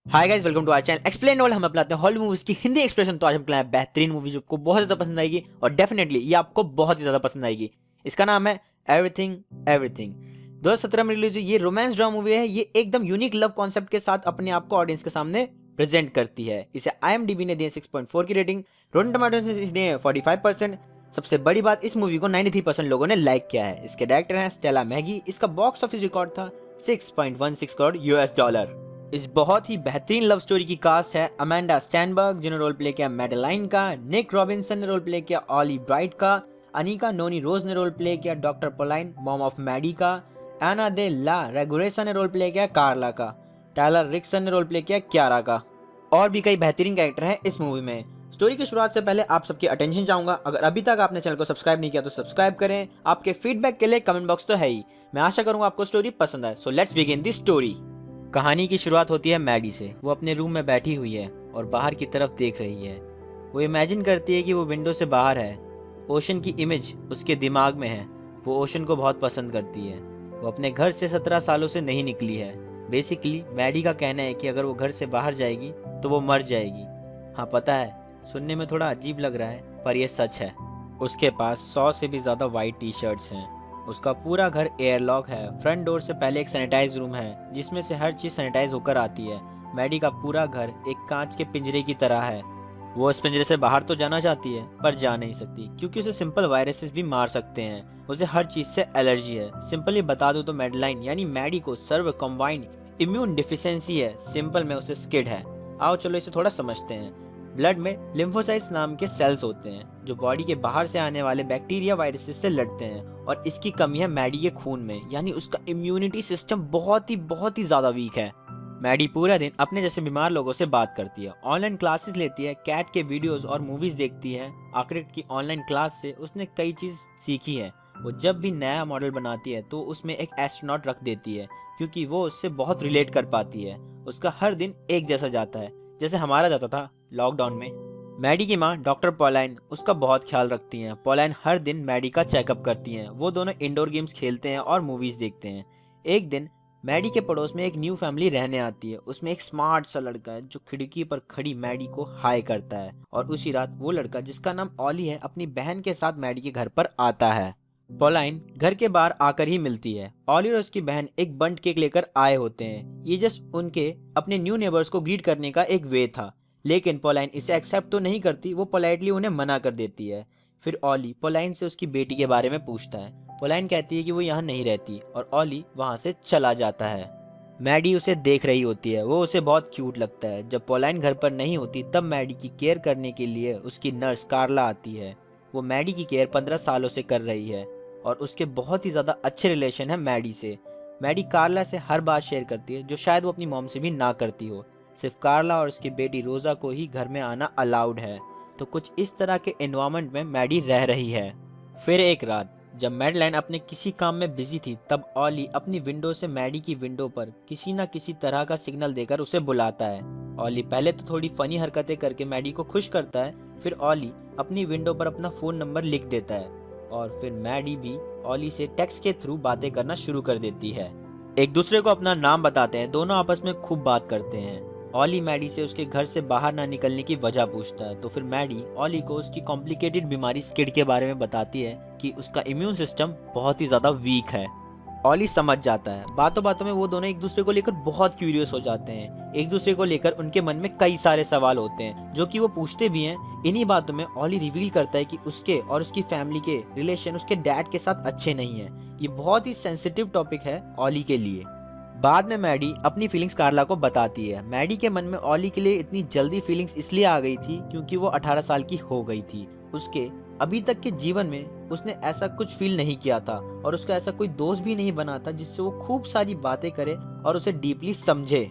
Hi guys, welcome to our channel Explain All. हम अपनाते हैं हॉलीवुड मूवीज की हिंदी एक्सप्रेशन। तो आज हम लाए बेहतरीन मूवी जो आपको बहुत ज्यादा पसंद आएगी और डेफिनेटली ये आपको बहुत ही ज्यादा पसंद आएगी। इसका नाम है एवरीथिंग एवरीथिंग। 2017 में रिलीज हुई ये रोमांस ड्रामा मूवी है। ये एकदम यूनिक लव कॉन्सेप्ट के साथ अपने आप को ऑडियंस के सामने प्रेजेंट करती है। इसे IMDb ने दी है 6.4 की रेटिंग। रोटन टोमेटोज ने दी है 45%। सबसे बड़ी बात, इस मूवी को 93% लोगों ने लाइक किया है। इसके डायरेक्टर हैं स्टेला मैगी। इसका बॉक्स ऑफिस रिकॉर्ड था 6.16 करोड़ US डॉलर। इस बहुत ही बेहतरीन लव स्टोरी की कास्ट है अमेंडा स्टैनबर्ग जिन्होंने रोल प्ले किया मैडेलाइन का, निक रॉबिन्सन ने रोल प्ले किया ऑली ब्राइट का, अनिका नोनी रोज ने रोल प्ले किया डॉक्टर पोलाइन मॉम ऑफ मैडी का, एना दे ला रेगुरेसा ने रोल प्ले किया कार्ला का, टायलर रिक्सन ने रोल प्ले किया क्यारा का। और भी कई बेहतरीन कैरेक्टर हैं इस मूवी में। स्टोरी की शुरुआत से पहले आप सबकी अटेंशन चाहूंगा। अगर अभी तक आपने चैनल को सब्सक्राइब नहीं किया तो सब्सक्राइब करें। आपके फीडबैक के लिए कमेंट बॉक्स तो है ही। मैं आशा करूंगा आपको स्टोरी पसंद आए। So let's begin the story. कहानी की शुरुआत होती है मैडी से। वो अपने रूम में बैठी हुई है और बाहर की तरफ देख रही है। वो इमेजिन करती है कि वो विंडो से बाहर है। ओशन की इमेज उसके दिमाग में है। वो ओशन को बहुत पसंद करती है। वो अपने घर से 17 सालों से नहीं निकली है। बेसिकली मैडी का कहना है कि अगर वो घर से बाहर जाएगी तो वो मर जाएगी। हाँ पता है, सुनने में थोड़ा अजीब लग रहा है पर यह सच है। उसके पास 100 से भी ज़्यादा वाइट टी शर्ट्स हैं। उसका पूरा घर एयरलॉक है। फ्रंट डोर से पहले एक सैनिटाइज रूम है जिसमें से हर चीज़ सैनिटाइज होकर आती है। मैडी का पूरा घर एक कांच के पिंजरे की तरह है। वो इस पिंजरे से बाहर तो जाना चाहती है पर जा नहीं सकती क्योंकि उसे सिंपल वायरसेस भी मार सकते हैं। उसे हर चीज़ से एलर्जी है। सिंपली बता दूं तो मेडलाइन यानी मैडी को सर्व कॉम्बाइंड इम्यून डिफिशियंसी है। सिंपल में उसे स्किड है। आओ चलो इसे थोड़ा समझते हैं। ब्लड में लिम्फोसाइट्स नाम के सेल्स होते हैं जो बॉडी के बाहर से आने वाले बैक्टीरिया वायरसेस से लड़ते हैं और इसकी कमी है मैडी के खून में, यानी उसका इम्यूनिटी सिस्टम बहुत ही ज़्यादा वीक है। मैडी पूरा दिन अपने जैसे बीमार लोगों से बात करती है, ऑनलाइन क्लासेस लेती है, कैट के वीडियोस और मूवीज देखती है। आखिर की ऑनलाइन क्लास से उसने कई चीज़ सीखी है। वो जब भी नया मॉडल बनाती है तो उसमें एक एस्ट्रोनॉट रख देती है क्योंकि वो उससे बहुत रिलेट कर पाती है। उसका हर दिन एक जैसा जाता है जैसे हमारा जाता था लॉकडाउन में। मैडी की माँ डॉक्टर पोलाइन उसका बहुत ख्याल रखती हैं। पोलाइन हर दिन मैडी का चेकअप करती हैं। वो दोनों इंडोर गेम्स खेलते हैं और मूवीज देखते हैं। एक दिन मैडी के पड़ोस में एक न्यू फैमिली रहने आती है। उसमें एक स्मार्ट सा लड़का है जो खिड़की पर खड़ी मैडी को हाय करता है। और उसी रात वो लड़का जिसका नाम ऑली है अपनी बहन के साथ मैडी के घर पर आता है। पोलाइन घर के बाहर आकर ही मिलती है। ऑली और उसकी बहन एक बंट केक लेकर आए होते हैं। ये जस्ट उनके अपने न्यू नेबर्स को ग्रीट करने का एक वे था, लेकिन पोलाइन इसे एक्सेप्ट तो नहीं करती। वो पोलाइटली उन्हें मना कर देती है। फिर ऑली पोलाइन से उसकी बेटी के बारे में पूछता है। पोलाइन कहती है कि वो यहाँ नहीं रहती और ऑली वहाँ से चला जाता है। मैडी उसे देख रही होती है। वो उसे बहुत क्यूट लगता है। जब पोलाइन घर पर नहीं होती तब मैडी की केयर करने के लिए उसकी नर्स कार्ला आती है। वो मैडी की केयर 15 सालों से कर रही है और उसके बहुत ही ज़्यादा अच्छे रिलेशन है मैडी से। मैडी कार्ला से हर बात शेयर करती है जो शायद वो अपनी मॉम से भी ना करती हो। सिर्फ कार्ला और उसकी बेटी रोजा को ही घर में आना अलाउड है। तो कुछ इस तरह के एनवायरनमेंट में मैडी रह रही है। फिर एक रात जब मैडलाइन अपने किसी काम में बिजी थी तब ऑली अपनी विंडो से मैडी की विंडो पर किसी न किसी तरह का सिग्नल देकर उसे बुलाता है। ऑली पहले तो थोड़ी फनी हरकतें करके मैडी को खुश करता है। फिर ऑली अपनी विंडो पर अपना फ़ोन नंबर लिख देता है और फिर मैडी भी ऑली से टेक्स्ट के थ्रू बातें करना शुरू कर देती है। एक दूसरे को अपना नाम बताते हैं। दोनों आपस में खूब बात करते हैं। ऑली मैडी से उसके घर से बाहर ना निकलने की वजह पूछता है तो फिर मैडी ऑली को उसकी कॉम्प्लिकेटेड बीमारी स्किड के बारे में बताती है कि उसका इम्यून सिस्टम बहुत ही ज़्यादा वीक है। ऑली समझ जाता है। बातों बातों में वो दोनों एक दूसरे को लेकर बहुत क्यूरियस हो जाते हैं। एक दूसरे को लेकर उनके मन में कई सारे सवाल होते हैं जो कि वो पूछते भी हैं। इन्हीं बातों में ऑली रिवील करता है कि उसके और उसकी फैमिली के रिलेशन उसके डैड के साथ अच्छे नहीं है। ये बहुत ही सेंसिटिव टॉपिक है ऑली के लिए। बाद में मैडी अपनी फीलिंग्स कार्ला को बताती है। मैडी के मन में ऑली के लिए इतनी जल्दी फीलिंग्स इसलिए आ गई थी क्योंकि वो 18 साल की हो गई थी। उसके अभी तक के जीवन में उसने ऐसा कुछ फील नहीं किया था और उसका ऐसा कोई दोस्त भी नहीं बना था जिससे वो खूब सारी बातें करे और उसे डीपली समझे।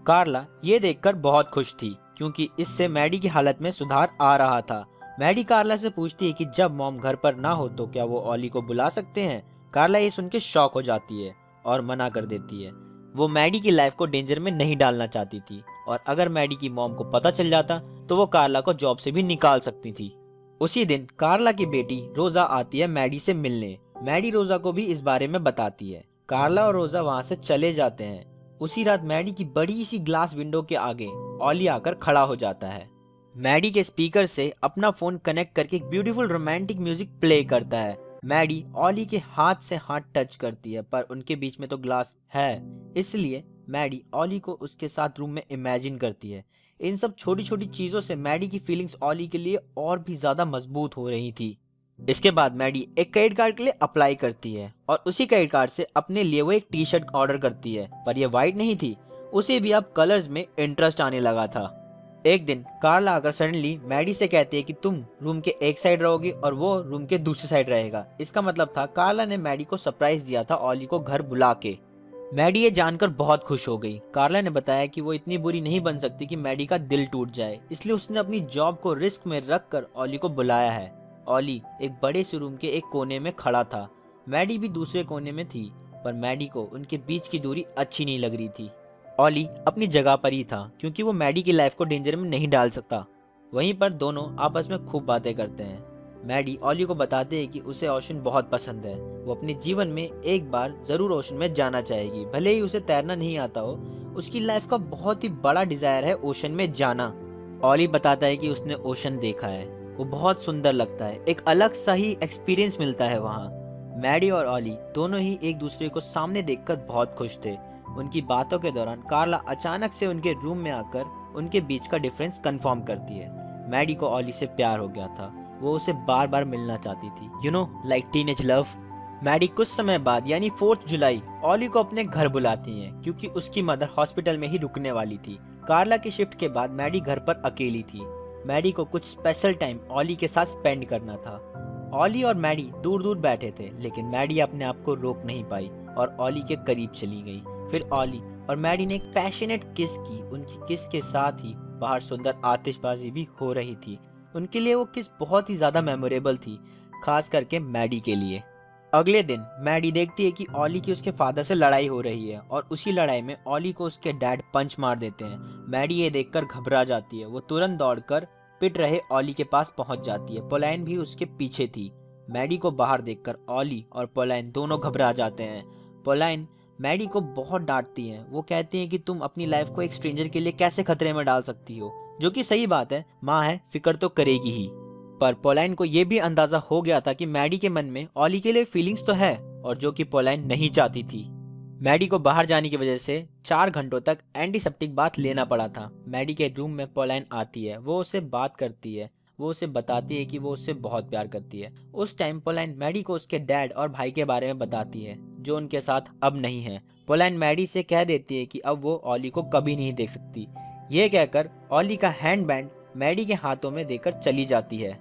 कार्ला ये देखकर बहुत खुश थी क्योंकि इससे मैडी की हालत में सुधार आ रहा था। मैडी कार्ला से पूछती है कि जब मॉम घर पर ना हो तो क्या वो ऑली को बुला सकते हैं। कार्ला ये सुन के शॉक हो जाती है और मना कर देती है। वो मैडी की लाइफ को डेंजर में नहीं डालना चाहती थी और अगर मैडी की मॉम को पता चल जाता तो वो कार्ला को जॉब से भी निकाल सकती थी। उसी दिन कार्ला की बेटी रोजा आती है मैडी से मिलने। मैडी रोजा को भी इस बारे में बताती है। कार्ला और रोजा वहां से चले जाते हैं। उसी रात मैडी की बड़ी सी ग्लास विंडो के आगे ऑली आकर खड़ा हो जाता है। मैडी के स्पीकर से अपना फोन कनेक्ट करके एक ब्यूटीफुल रोमांटिक म्यूजिक प्ले करता है। मैडी ऑली के हाथ से हाथ टच करती है, पर उनके बीच में तो ग्लास है, इसलिए मैडी ऑली को उसके साथ रूम में इमेजिन करती है। इन सब छोटी छोटी चीजों से मैडी की फीलिंग्स ऑली के लिए और भी ज्यादा मजबूत हो रही थी। इसके बाद मैडी एक क्रेडिट कार्ड के लिए अप्लाई करती है और उसी क्रेडिट कार्ड से अपने लिए वो एक टी शर्ट ऑर्डर करती है, पर यह वाइट नहीं थी, उसे भी अब कलर्स में इंटरेस्ट आने लगा था। एक दिन कार्ला आकर सडनली मैडी से कहती है कि तुम रूम के एक साइड रहोगी और वो रूम के दूसरी साइड रहेगा। इसका मतलब था कार्ला ने मैडी को सरप्राइज दिया था ऑली को घर बुला के। मैडी ये जानकर बहुत खुश हो गई। कार्ला ने बताया कि वो इतनी बुरी नहीं बन सकती कि मैडी का दिल टूट जाए, इसलिए उसने अपनी जॉब को रिस्क में रखकर ऑली को बुलाया है। ऑली एक बड़े से रूम के एक कोने में खड़ा था, मैडी भी दूसरे कोने में थी, पर मैडी को उनके बीच की दूरी अच्छी नहीं लग रही थी। ऑली अपनी जगह पर ही था क्योंकि वो मैडी की लाइफ को डेंजर में नहीं डाल सकता। वहीं पर दोनों आपस में खूब बातें करते हैं। मैडी ऑली को बताते हैं कि उसे ओशन बहुत पसंद है, वो अपने जीवन में एक बार जरूर ओशन में जाना चाहेगी, भले ही उसे तैरना नहीं आता हो। उसकी लाइफ का बहुत ही बड़ा डिजायर है ओशन में जाना। ऑली बताता है कि उसने ओशन देखा है, वो बहुत सुंदर लगता है, एक अलग सा ही एक्सपीरियंस मिलता है वहाँ। मैडी और ऑली दोनों ही एक दूसरे को सामने देखकर बहुत खुश थे। उनकी बातों के दौरान कार्ला अचानक से उनके रूम में आकर उनके बीच का डिफरेंस कंफर्म करती है। मैडी को ऑली से प्यार हो गया था, वो उसे बार बार मिलना चाहती थी, you know like teenage love. Maddy कुछ समय बाद यानी 4 जुलाई ऑली को अपने घर बुलाती है क्योंकि उसकी मदर हॉस्पिटल में ही रुकने वाली थी। कार्ला की शिफ्ट के बाद मैडी घर पर अकेली थी। मैडी को कुछ स्पेशल टाइम ऑली के साथ स्पेंड करना था। ऑली और मैडी दूर दूर बैठे थे, लेकिन मैडी अपने आप को रोक नहीं पाई और ऑली के करीब चली गई। फिर ऑली और मैडी ने एक पैशनेट किस की। उनकी किस के साथ ही बाहर सुंदर आतिशबाजी भी हो रही थी। उनके लिए वो किस बहुत ही ज्यादा मेमोरेबल थी, खास करके मैडी के लिए। अगले दिन मैडी देखती है कि ऑली की उसके फादर से लड़ाई हो रही है और उसी लड़ाई में ऑली को उसके डैड पंच मार देते हैं। मैडी ये देखकर घबरा जाती है, वो तुरंत दौड़कर पिट रहे ऑली के पास पहुंच जाती है। पोलैन भी उसके पीछे थी। मैडी को बाहर देखकर ऑली और पोलैन दोनों घबरा जाते हैं। पोलैन मैडी को बहुत डांटती हैं। वो कहती हैं कि तुम अपनी लाइफ को एक स्ट्रेंजर के लिए कैसे खतरे में डाल सकती हो, जो कि सही बात है, माँ है, फिक्र तो करेगी ही। पर पोलैन को यह भी अंदाजा हो गया था कि मैडी के मन में ऑली के लिए फीलिंग्स तो है, और जो कि पोलैन नहीं चाहती थी। मैडी को बाहर जाने की वजह से 4 घंटों तक एंटीसेप्टिक बाथ लेना पड़ा था। मैडी के रूम में पोलैन आती है, वो उससे बात करती है, वो उसे बताती है कि वो उससे बहुत प्यार करती है। उस टाइम पोलैन मैडी को उसके डैड और भाई के बारे में बताती है, जो उनके साथ अब नहीं है। पोलैन मैडी से कह देती है कि अब वो ऑली को कभी नहीं देख सकती। ये कहकर ऑली का हैंड बैंड मैडी के हाथों में देकर चली जाती है।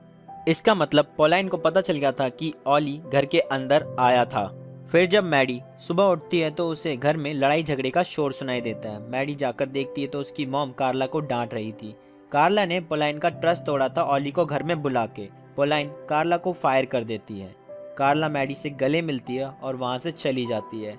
इसका मतलब पोलैन को पता चल गया था कि ऑली घर के अंदर आया था। फिर जब मैडी सुबह उठती है तो उसे घर में लड़ाई झगड़े का शोर सुनाई देता है। मैडी जाकर देखती है तो उसकी मॉम कार्ला को डांट रही थी। कार्ला ने पोलैन का ट्रस्ट तोड़ा था ऑली को घर में बुला के। पोलैन कार्ला को फायर कर देती है। कार्ला मैडी से गले मिलती है और वहां से चली जाती है।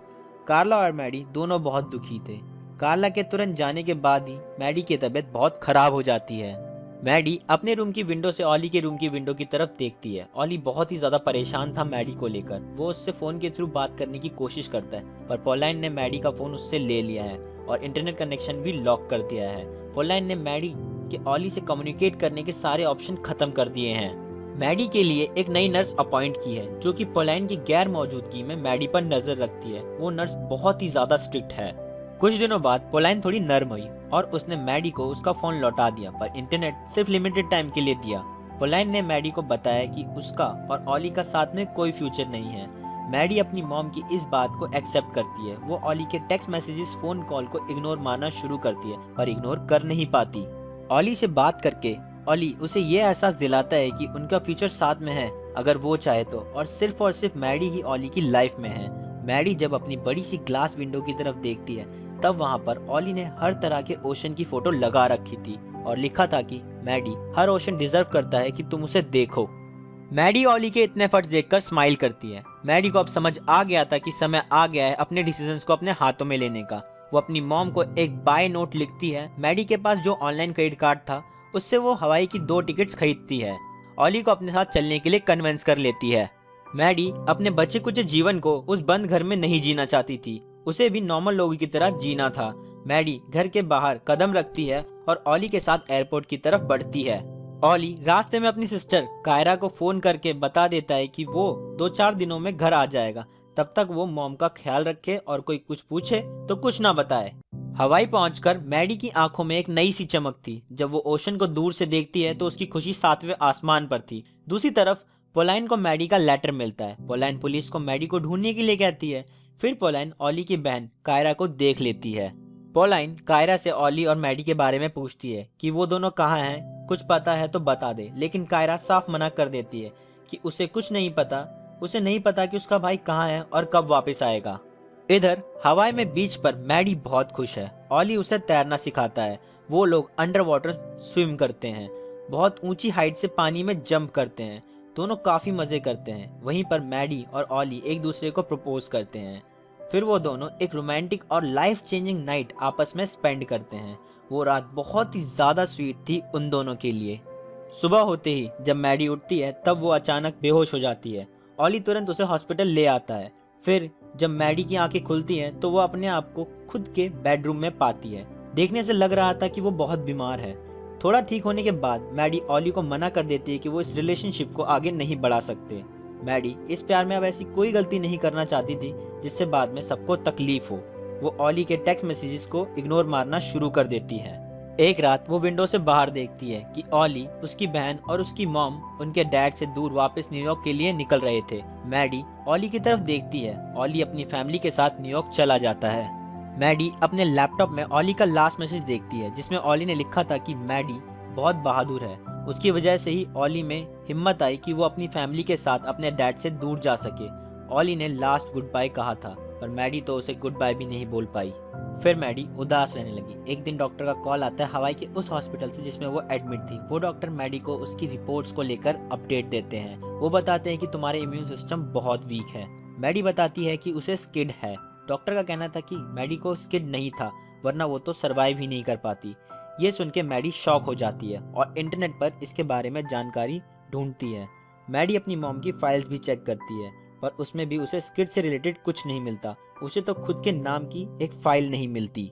कार्ला और मैडी दोनों बहुत दुखी थे। कार्ला के तुरंत जाने के बाद ही मैडी की तबीयत बहुत खराब हो जाती है। मैडी अपने रूम की विंडो से ऑली के रूम की विंडो की तरफ देखती है। ऑली बहुत ही ज्यादा परेशान था मैडी को लेकर। वो उससे फोन के थ्रू बात करने की कोशिश करता है, पर पोलैन ने मैडी का फोन उससे ले लिया है और इंटरनेट कनेक्शन भी लॉक कर दिया है। पोलैन ने मैडी के ऑली से कम्युनिकेट करने के सारे ऑप्शन खत्म कर दिए हैं। मैडी के लिए एक नई नर्स अपॉइंट की है, जो कि पोलैन की गैर मौजूदगी में मैडी पर नजर रखती है। वो नर्स बहुत ही ज्यादा स्ट्रिक्ट है। कुछ दिनों बाद पोलैन थोड़ी नर्म हुई और उसने मैडी को उसका फोन लौटा दिया, पर इंटरनेट सिर्फ लिमिटेड टाइम के लिए दिया। पोलैन ने मैडी को बताया कि उसका और ऑली का साथ में कोई फ्यूचर नहीं है। मैडी अपनी मॉम की इस बात को एक्सेप्ट करती है। वो ऑली के टेक्स्ट मैसेजेस, फोन कॉल को इग्नोर मारना शुरू करती है, पर इग्नोर कर नहीं पाती। ऑली से बात करके ऑली उसे ये एहसास दिलाता है कि उनका फ्यूचर साथ में है अगर वो चाहे तो, और सिर्फ मैडी ही ऑली की लाइफ में है। मैडी जब अपनी बड़ी सी ग्लास विंडो की तरफ देखती है, तब वहाँ पर ऑली ने हर तरह के ओशन की फोटो लगा रखी थी और लिखा था कि मैडी, हर ओशन डिजर्व करता है कि तुम उसे देखो। मैडी ऑली के इतने एफर्ट्स देखकर स्माइल करती है। मैडी को अब समझ आ गया था कि समय आ गया है अपने डिसीजंस को अपने हाथों में लेने का। वो अपनी मॉम को एक बाय नोट लिखती है। मैडी के पास जो ऑनलाइन क्रेडिट कार्ड था, उससे वो हवाई की 2 टिकट्स खरीदती है। ऑली को अपने साथ चलने के लिए कन्विंस कर लेती है। मैडी अपने बचे कुछ जीवन को उस बंद घर में नहीं जीना चाहती थी। उसे भी नॉर्मल लोगों की तरह जीना था। मैडी घर के बाहर कदम रखती है और ऑली के साथ एयरपोर्ट की तरफ बढ़ती है। ऑली रास्ते में अपनी सिस्टर कायरा को फोन करके बता देता है कि वो 2-4 दिनों में घर आ जाएगा, तब तक वो मॉम का ख्याल रखे और कोई कुछ पूछे तो कुछ ना बताए। हवाई पहुंचकर मैडी की आंखों में एक नई सी चमक थी। जब वो ओशन को दूर से देखती है तो उसकी खुशी 7वें आसमान पर थी। दूसरी तरफ पोलाइन को मैडी का लेटर मिलता है। पोलाइन पुलिस को मैडी को ढूंढने के लिए कहती है। फिर पोलाइन ऑली की बहन कायरा को देख लेती है। पोलाइन कायरा से ऑली और मैडी के बारे में पूछती है कि वो दोनों कहाँ हैं, कुछ पता है तो बता दे, लेकिन कायरा साफ मना कर देती है कि उसे कुछ नहीं पता। उसे नहीं पता कि उसका भाई कहाँ है और कब वापस आएगा। इधर हवाई में बीच पर मैडी बहुत खुश है। ऑली उसे तैरना सिखाता है। वो लोग अंडर वाटर स्विम करते हैं, बहुत ऊंची हाइट से पानी में जंप करते हैं। दोनों काफी मजे करते हैं। वहीं पर मैडी और ऑली एक दूसरे को प्रपोज करते हैं। फिर वो दोनों एक रोमांटिक और लाइफ चेंजिंग नाइट आपस में स्पेंड करते हैं। वो रात बहुत ही ज्यादा स्वीट थी उन दोनों के लिए। सुबह होते ही जब मैडी उठती है तब वो अचानक बेहोश हो जाती है। ऑली तुरंत उसे हॉस्पिटल ले आता है। फिर जब मैडी की आंखें खुलती हैं तो वो अपने आप को खुद के बेडरूम में पाती है। देखने से लग रहा था कि वो बहुत बीमार है। थोड़ा ठीक होने के बाद मैडी ऑली को मना कर देती है कि वो इस रिलेशनशिप को आगे नहीं बढ़ा सकते। मैडी इस प्यार में अब ऐसी कोई गलती नहीं करना चाहती थी जिससे बाद में सबको तकलीफ हो। वो ऑली के टेक्स्ट मैसेजेस को इग्नोर मारना शुरू कर देती है। एक रात वो विंडो से बाहर देखती है कि ऑली, उसकी बहन और उसकी मॉम उनके डैड से दूर वापस न्यूयॉर्क के लिए निकल रहे थे। मैडी ऑली की तरफ देखती है। ऑली अपनी फैमिली के साथ न्यूयॉर्क चला जाता है। मैडी अपने लैपटॉप में ऑली का लास्ट मैसेज देखती है जिसमें ऑली ने लिखा था कि मैडी बहुत बहादुर है। उसकी वजह से ही ऑली में हिम्मत आई कि वो अपनी फैमिली के साथ अपने डैड से दूर जा सके। ऑली ने लास्ट गुड बाय कहा था पर मैडी तो उसे गुड बाय भी नहीं बोल पाई। फिर मैडी उदास रहने लगी। एक दिन डॉक्टर का कॉल आता है हवाई के उस हॉस्पिटल से जिसमें वो एडमिट थी। वो डॉक्टर मैडी को उसकी रिपोर्ट्स को लेकर अपडेट देते हैं। वो बताते हैं कि तुम्हारे इम्यून सिस्टम बहुत वीक है। मैडी बताती है कि उसे स्किड है। डॉक्टर का कहना था कि मैडी को स्किड नहीं था, वरना वो तो सरवाइव ही नहीं कर पाती। ये सुन के मैडी शॉक हो जाती है और इंटरनेट पर इसके बारे में जानकारी ढूंढती है। मैडी अपनी मॉम की फाइल्स भी चेक करती है पर उसमें भी उसे स्किड से रिलेटेड कुछ नहीं मिलता। उसे तो खुद के नाम की एक फाइल नहीं मिलती।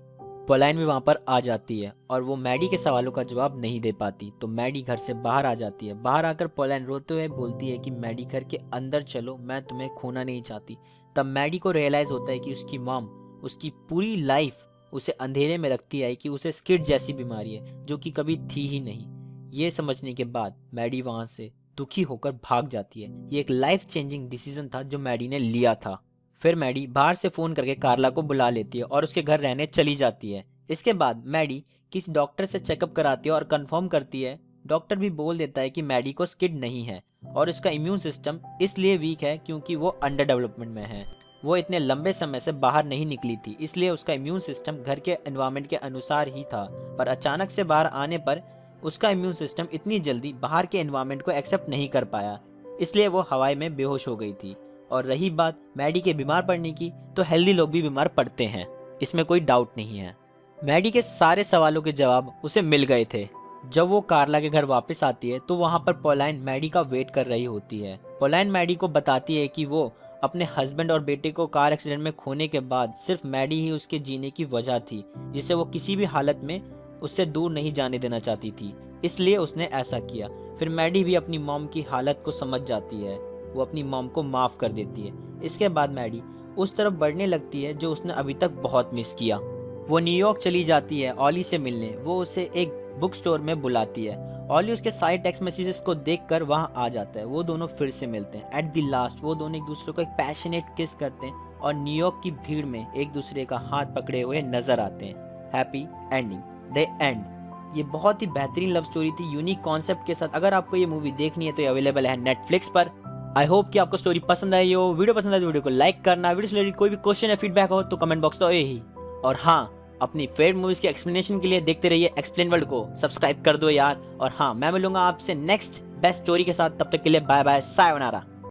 पोलाइन भी वहाँ पर आ जाती है और वो मैडी के सवालों का जवाब नहीं दे पाती तो मैडी घर से बाहर आ जाती है। बाहर आकर पोलाइन रोते हुए बोलती है कि मैडी घर के अंदर चलो, मैं तुम्हें खोना नहीं चाहती। तब मैडी को रियलाइज होता है कि उसकी मॉम उसकी पूरी लाइफ उसे अंधेरे में रखती है कि उसे स्किड जैसी बीमारी है जो कि कभी थी ही नहीं। ये समझने के बाद मैडी वहाँ से दुखी होकर भाग जाती है। ये एक लाइफ चेंजिंग डिसीजन था जो मैडी ने लिया था। फिर मैडी बाहर से फोन करके कार्ला को बुला लेती है और उसके घर रहने चली जाती है। इसके बाद मैडी किसी डॉक्टर से चेकअप कराती है और कंफर्म करती है। डॉक्टर भी बोल देता है कि मैडी को स्किड नहीं है और इसका इम्यून सिस्टम इसलिए वीक है क्योंकि वो अंडर डेवलपमेंट में है। वो इतने लंबे समय से बाहर नहीं निकली थी, इसलिए उसका इम्यून सिस्टम घर के एनवायरनमेंट के अनुसार ही था। पर अचानक से बाहर आने पर उसका इम्यून सिस्टम इतनी जल्दी बाहर के एनवायरनमेंट को एक्सेप्ट नहीं कर पाया, इसलिए वो हवाई में बेहोश हो गई थी। और रही बात मैडी के बीमार पड़ने की, तो हेल्दी लोग भी बीमार पड़ते हैं, इसमें कोई डाउट नहीं है। मैडी के सारे सवालों के जवाब उसे मिल गए थे। जब वो कार्ला के घर वापस आती है तो वहाँ पर पोलाइन मैडी का वेट कर रही होती है। पोलाइन मैडी को बताती है कि वो अपने हस्बैंड और बेटे को कार एक्सीडेंट में खोने के बाद सिर्फ मैडी ही उसके जीने की वजह थी, जिसे वो किसी भी हालत में उससे दूर नहीं जाने देना चाहती थी, इसलिए उसने ऐसा किया। फिर मैडी भी अपनी मॉम की हालत को समझ जाती है। वो अपनी मॉम को माफ कर देती है। इसके बाद मैडी उस तरफ बढ़ने लगती है जो उसने अभी तक बहुत मिस किया। वो न्यूयॉर्क चली जाती है ऑली से मिलने। वो उसे एक बुक स्टोर में बुलाती है। ऑली उसके सारे टेक्स्ट मैसेजेस को देखकर वहां आ जाता है। वो दोनों फिर से मिलते हैं। एट द लास्ट वो दोनों एक दूसरे को एक पैशनेट किस करते हैं और न्यूयॉर्क की भीड़ में एक दूसरे का हाथ पकड़े हुए नजर आते हैं। Happy ending, the end. ये बहुत ही बेहतरीन लव स्टोरी थी, यूनिक कॉन्सेप्ट के साथ। अगर आपको ये मूवी देखनी है तो ये अवेलेबल है नेटफ्लिक्स पर। आई होप कि आपको स्टोरी पसंद आई हो। वीडियो पसंद आए तो वीडियो को लाइक करना। वीडियो से रिलेटेड कोई भी क्वेश्चन या फीडबैक हो तो कमेंट बॉक्स तो यही। और हाँ, अपनी फेवरेट मूवीज के एक्सप्लेनेशन के लिए देखते रहिए एक्सप्लेन वर्ल्ड को। सब्सक्राइब कर दो यार। और हाँ, मैं मिलूंगा आपसे नेक्स्ट बेस्ट स्टोरी के साथ। तब तक के लिए बाय बाय, सायोनारा।